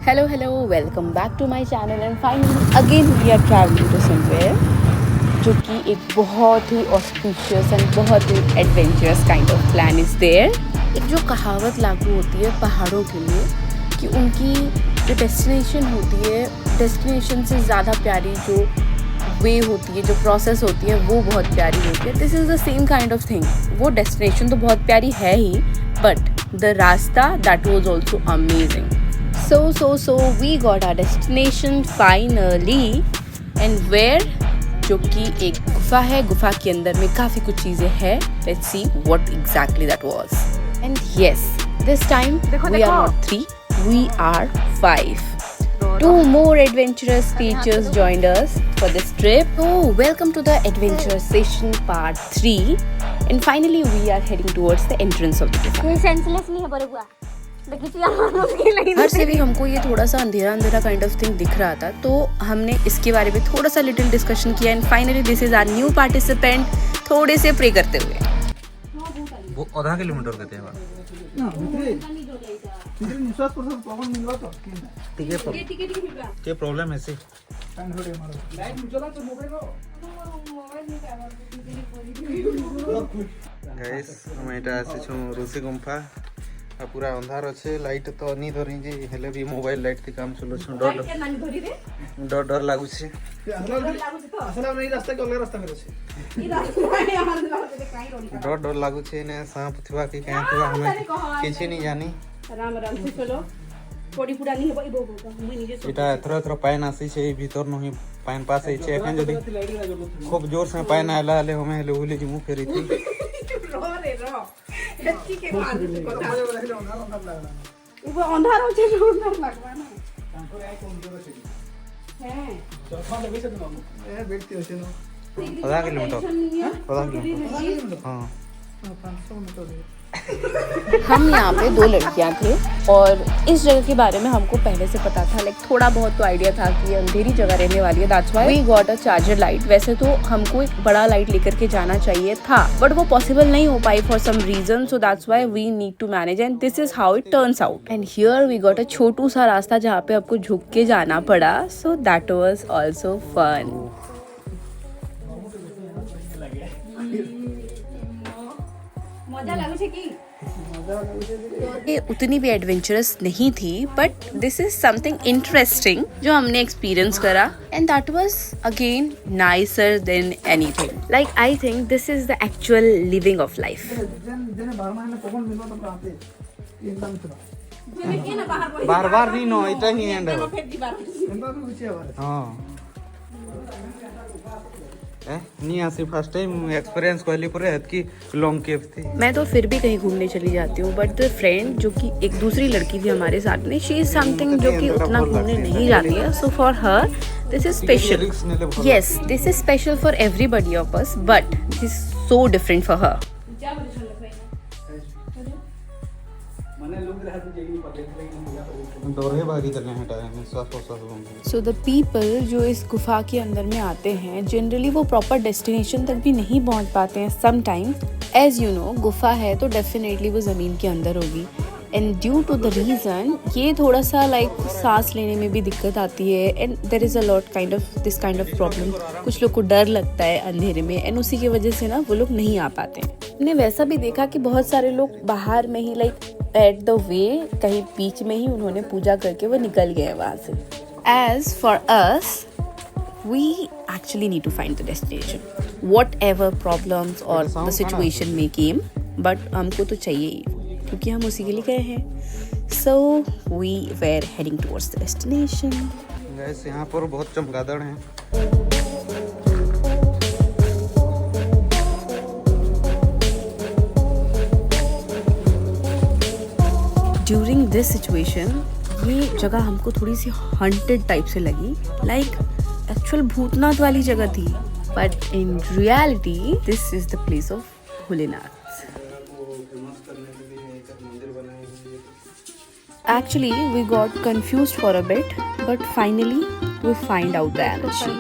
Hello, welcome back to my channel and finally again we are traveling to somewhere जो कि एक बहुत ही auspicious and बहुत ही adventurous kind of plan is there। एक जो कहावत लागू होती है पहाड़ों के लिए कि उनकी जो डेस्टिनेशन होती है, डेस्टिनेशन से ज़्यादा प्यारी जो वे होती है, जो प्रोसेस होती है वो बहुत प्यारी होती है। This is the same kind of thing. वो डेस्टिनेशन तो बहुत प्यारी है ही, बट द रास्ता that was also amazing. So we got our destination finally and where जो कि एक गुफा है। गुफा के अंदर में काफ़ी कुछ चीज़ें हैं। Let's see what exactly that was. And yes, this time we are not 3, we are 5. 2 more adventurous creatures joined us for this trip. So welcome to the adventure session part 3 and finally we are heading towards the entrance of the gufa. ये senseless नहीं है बड़े बुआ। हर से भी हमको ये थोड़ा सा अंधेरा काइंड ऑफ थिंग दिख रहा था, तो हमने इसके बारे में थोड़ा सा लिटिल डिस्कशन किया and finally this is our new participant. थोड़े से प्रे करते हुए वो आधा किलोमीटर कहते हैं क्या प्रॉब्लम है से गाइस हम एटा आसी ऋषि गुम्फा पूरा अंधार अच्छे लाइट तो नहीं धरी जे हेले भी मोबाइल लाइट थी काम चलो डर डर लागू छे डर डर लागू छे ने सांप थिवा कि क्या थिवा हमें किछि नहीं जानी राम से चलो पड़ी पुरा नहीं हेबो इबो मुई निजे एटा थोड़ा पाइन आसी छे भीतर नहीं पाइन पास है छे एखन जदी खूब जोर से पाइन आला हले हमें हेले उले जी मुंह फेरी थी एत्ती के मार इबो अंधार हो छे अंधार लागबा ना हैं चौथा लगे से ए बैठती होछे ना आधा किलोमीटर हाँ 500 मीटर हम यहाँ पे 2 लड़कियाँ थे और इस जगह के बारे में हमको पहले से पता था, लाइक थोड़ा बहुत तो आइडिया था कि ये अंधेरी जगह रहने वाली है। That's why we got a charger light. वैसे तो हमको एक बड़ा लाइट लेकर के जाना चाहिए था, बट वो पॉसिबल नहीं हो पाई for some reason, so that's why we need to manage and this is how it turns out. And here we got a छोटू सा रास्ता जहाँ पे आपको झुक के जाना पड़ा, so that was also fun. मजा लागू छे की ये उतनी भी एडवेंचरस नहीं थी, but this is something interesting जो हमने एक्सपीरियंस करा and that was again nicer than anything. Like I think this is the actual living of life. बार बार नहीं नो इतना ही एंड है हाँ नहीं आसी फर्स्ट टाइम एक्सपीरियंस कहली पर है कि लॉन्ग केव थी। मैं तो फिर भी कहीं घूमने चली जाती हूँ, बट द फ्रेंड जो कि एक दूसरी लड़की थी हमारे साथ में, शी इज समथिंग जो कि उतना घूमने नहीं जाती है, so for her this is special. Yes, this is special for everybody of us, but this is so different for her. So the people जो इस गुफा के अंदर में आते हैं जनरली वो प्रॉपर डेस्टिनेशन तक भी नहीं पहुंच पाते हैं समटाइम्स। एज यू नो गुफा है तो डेफिनेटली वो ज़मीन के अंदर होगी and due to the reason ये थोड़ा सा लाइक सांस लेने में भी दिक्कत आती है and there is a lot kind of this kind of problem. कुछ लोग को डर लगता है अंधेरे में एंड उसी की वजह से ना वो लोग नहीं आ पाते हैं। हमने वैसा भी देखा कि बहुत सारे लोग बाहर में ही लाइक एट द वे कहीं बीच में ही उन्होंने पूजा करके वो निकल गए वहाँ से। As for us we actually need to find the destination whatever problems और द सिचुएशन में केम, बट हमको तो चाहिए ही क्योंकि हम उसी के लिए गए हैं। So we were heading towards the destination. Guys यहाँ पर बहुत चमगादड़ हैं। ड्यूरिंग दिस सिचुएशन ये जगह हमको थोड़ी सी हंटेड टाइप से लगी, लाइक एक्चुअल भूतनाथ वाली जगह थी, but in reality this is the place of Bholenath. Actually, we got confused for a bit, but finally we find out the answer.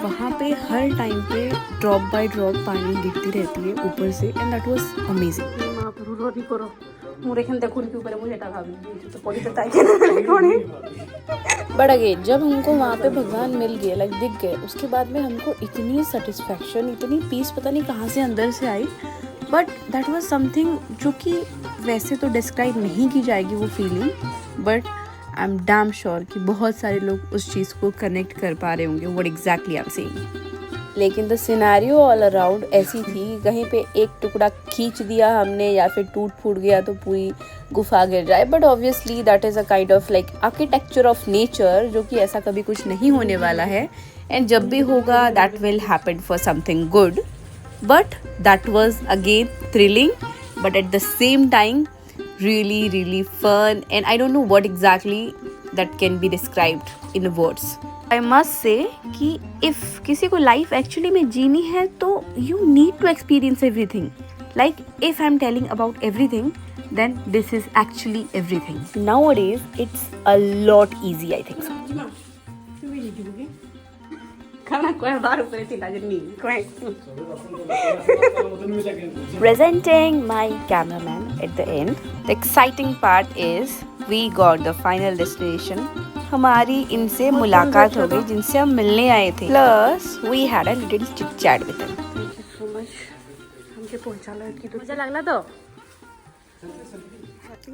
वहाँ पे हर टाइम पे ड्रॉप बाय ड्रॉप पानी गिरती रहती है ऊपर से एंड दैट वाज अमेजिंग। मुरे खन देखो उनके ऊपर मुझे टका भी तो पड़ी तो ताई के कौन है। बट अगेन जब हमको वहाँ पे भगवान मिल गए, लाइक दिख गए, उसके बाद में हमको इतनी सेटिस्फेक्शन, इतनी पीस पता नहीं कहाँ से अंदर से आई। बट दैट वाज समथिंग जो कि वैसे तो डिस्क्राइब नहीं की जाएगी वो feeling, but I am damn sure कि बहुत सारे लोग उस चीज़ को कनेक्ट कर पा रहे होंगे what exactly I am saying. लेकिन द सिनेरियो ऑल अराउंड ऐसी थी, कहीं पे एक टुकड़ा खींच दिया हमने या फिर टूट फूट गया तो पूरी गुफा गिर जाए। But obviously that is a kind of like architecture of nature, जो कि ऐसा कभी कुछ नहीं होने वाला है, एंड जब भी होगा that will happen for something good. But that was again thrilling, but at the same time really fun, and I don't know what exactly that can be described in words. I must say कि if किसी को life actually में जीनी है तो you need to experience everything. Like if I'm telling about everything, then this is actually everything. Nowadays it's a lot easy, I think so. Presenting my cameraman at the end. The exciting part is we got the final destination. हमारी इनसे मुलाकात हो गई जिनसे हम मिलने आए थे. Plus we had a little chit chat with them. Thank you so much. हमके पहुंचाला इतनी दूर. मजा लगला तो?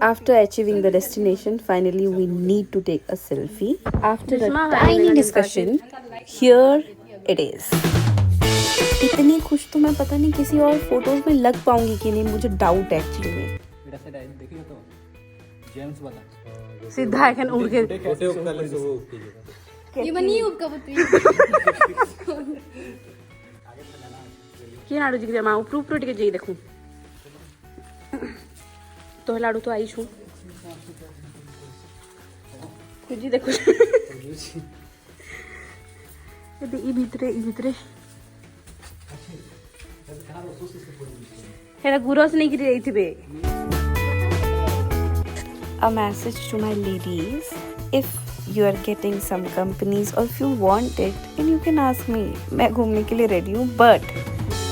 After achieving the destination, finally we need to take a selfie. After a tiny discussion, here it is. इतनी खुश तो मैं पता नहीं किसी और फोटोज में लग पाऊंगी कि नहीं, मुझे डाउट है एक्चुअली में. सीधा है उड़ के ये बनी उपका पुत्री की नाडू जी के मां ऊपर ऊपर टिके जी देखूं तो लाडू तो आई छू जी देखो ई भीतरे हेरा गुरस नहीं गिरी रही थी बे. A message to my ladies: if you are getting some companies or if you want it, then you can ask me. मैं घूमने के लिए ready हूँ, but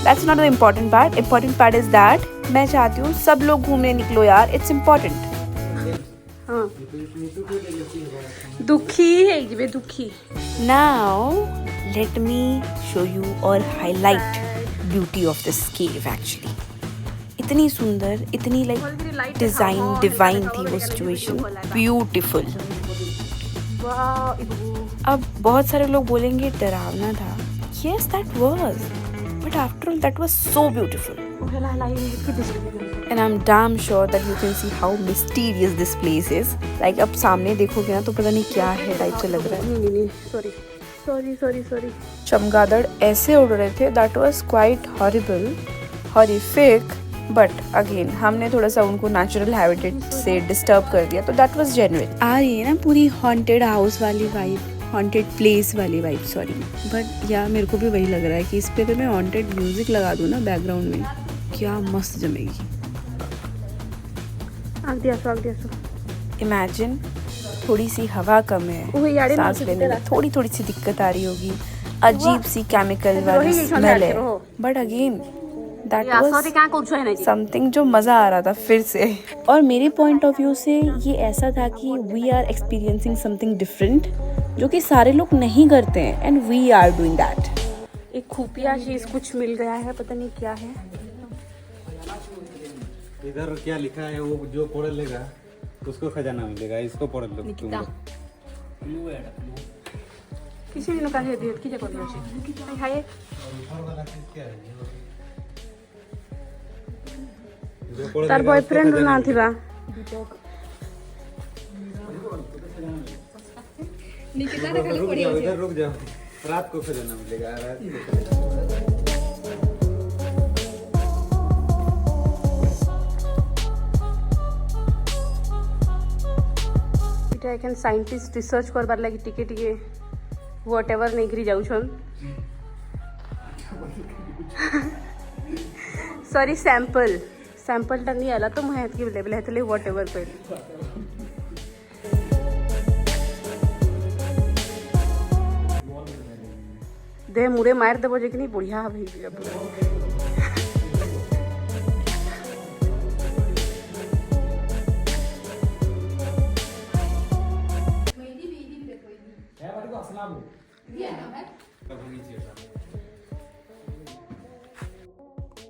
that's not the important part. Important part is that मैं चाहती हूँ सब लोग घूमने निकलो यार. It's important. हाँ. दुखी है ये दुखी. Now let me show you or highlight beauty of this cave actually. इतनी सुंदर, इतनी लाइक डिजाइन डिवाइन थी वो सिचुएशन, ब्यूटीफुल. अब बहुत सारे लोग बोलेंगे डरावना था. Yes that was, but after all that was so beautiful. And I am damn sure that you can see how mysterious this place is. Like अब सामने देखोगे ना तो पता नहीं क्या है टाइप से लग रहा है. नहीं सॉरी. चमगादड़ ऐसे उड़ रहे थे, that was quite horrible, horrific. But again हमने थोड़ा सा उनको नेचुरल हैबिटेट से डिस्टर्ब कर दिया, तो दैट वाज जेन्युइन. आ रही है ना पूरी हॉन्टेड हाउस वाली वाइब, हॉन्टेड प्लेस वाली वाइब. सॉरी, बट या मेरे को भी वही लग रहा है कि इस पे मैं हॉन्टेड म्यूजिक लगा दूँ ना बैकग्राउंड में, क्या मस्त जमेगी. आग दिया. इमेजिन थोड़ी सी हवा कम है, सांस लेने में थोड़ी सी दिक्कत आ रही होगी, अजीब सी केमिकल वाली स्मेल है, but again that was something जो मज़ा आ रहा था फिर से. और मेरे पॉइंट ऑफ व्यू से ये ऐसा था कि we are experiencing something different जो कि सारे लोग नहीं करते हैं, and we are doing that. एक खुफिया चीज़ कुछ मिल गया है, पता नहीं क्या है. इधर क्या लिखा है वो जो पढ़ लेगा उसको खजाना मिलेगा. इसको पढ़ लो तुम. किसी ने कहा है की जगह पर हाय तार बॉयफ्रेंड ना थिबा निकिता रे खाली पड़ी है. इधर रुक जाओ, रात को खजाना मिलेगा. इटा एखन साइंटिस्ट रिसर्च करबार लागि टिके व्हाटएवर नहीं करी जाऊ छन. सॉरी सैंपल टा नहीं आला तो मैं हेतकी लेवल हेतले व्हाटएवर पे दे मुरे मार देबो जे कि नहीं बढ़िया भाई.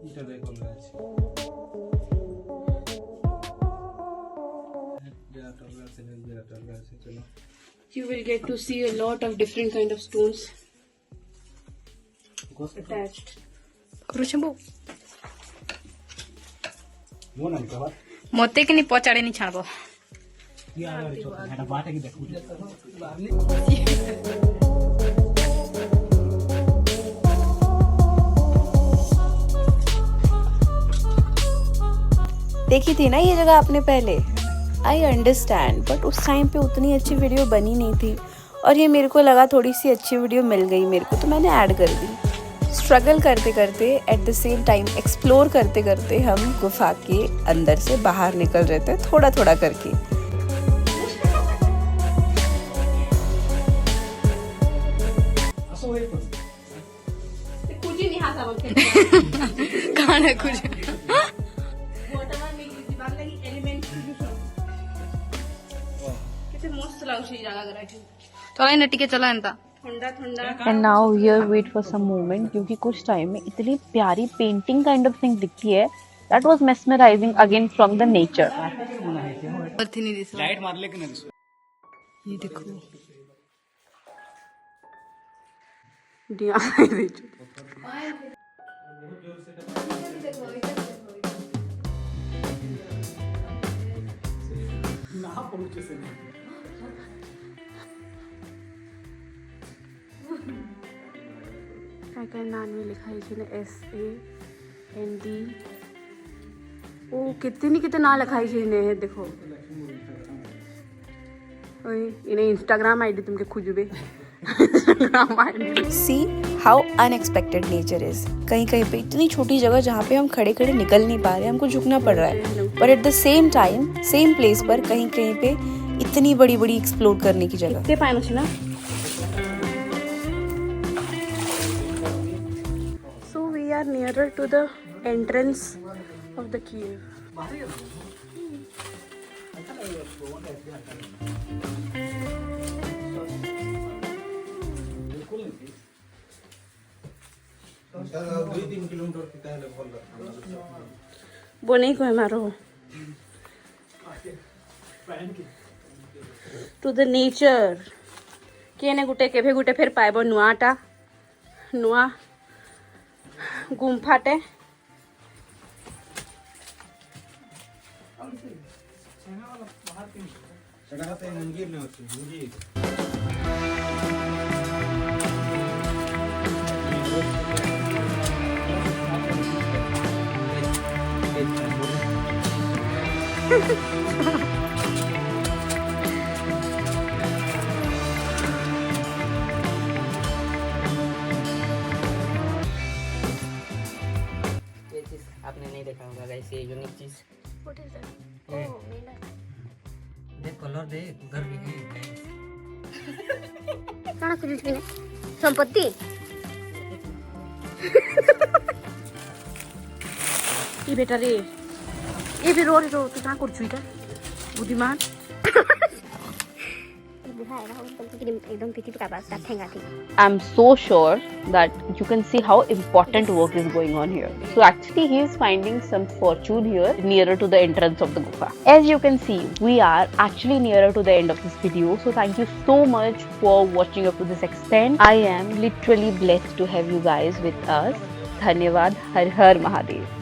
এটা দেখো আছে চলো You will get to see a lot of different kind of stones attached. ମତେ କିନି ପଚାଡ଼େନି ଛାଡ଼ବ देखी थी ना ये जगह आपने पहले. आई अंडरस्टैंड, बट उस टाइम पे उतनी अच्छी वीडियो बनी नहीं थी और ये मेरे को लगा थोड़ी सी अच्छी वीडियो मिल गई मेरे को, तो मैंने ऐड कर दी. स्ट्रगल करते करते at the same time explore करते करते हम गुफा के अंदर से बाहर निकल रहे थे थोड़ा थोड़ा करके. କାଣା ଖୁଜ चलो टिके चला एंता and now here wait for some moment, क्योंकि कुछ टाइम में इतनी प्यारी पेंटिंग काइंड ऑफ थिंग दिखती है. That was mesmerising again from the nature. Light मार ले कि नहीं ये देखो काय नाम में लिखा है SAND. ओ कितनी कितने ना लिखाई है देखो. इन्हें इंस्टाग्राम आईडी तुमके खुजबे. See how unexpected nature is. कहीं कहीं पे इतनी छोटी जगह जहाँ पे हम खड़े खड़े निकल नहीं पा रहे, हमको झुकना पड़ रहा है, पर at the same time same place पर कहीं कहीं पे इतनी बड़ी बड़ी एक्सप्लोर करने की जगह. So we are nearer to the entrance of the cave. वो नहीं कोई मारो टू द नेचर केने गुटे केभे गुटे फेर पाइबो नुआटा नुआ गुम्फाटे. आपने नहीं देखा होगा गाइस, ये यूनिक चीज. What is that? Oh, मेला. देख कलर देख, उधर भी है गाइस. काना कुछ भी नहीं. संपत्ति. ये बेटा रे ये भी रो तू कहाँ कर छुईटा बुद्धिमान. एकदम पीठी पे पास ठेंगा थी. I'm so sure that you can see how important work is going on here. So actually he is finding some fortune here nearer to the entrance of the gufa. As you can see, we are actually nearer to the end of this video. So thank you so much for watching up to this extent. I am literally blessed to have you guys with us. Dhanyavad. Har Har Mahadev.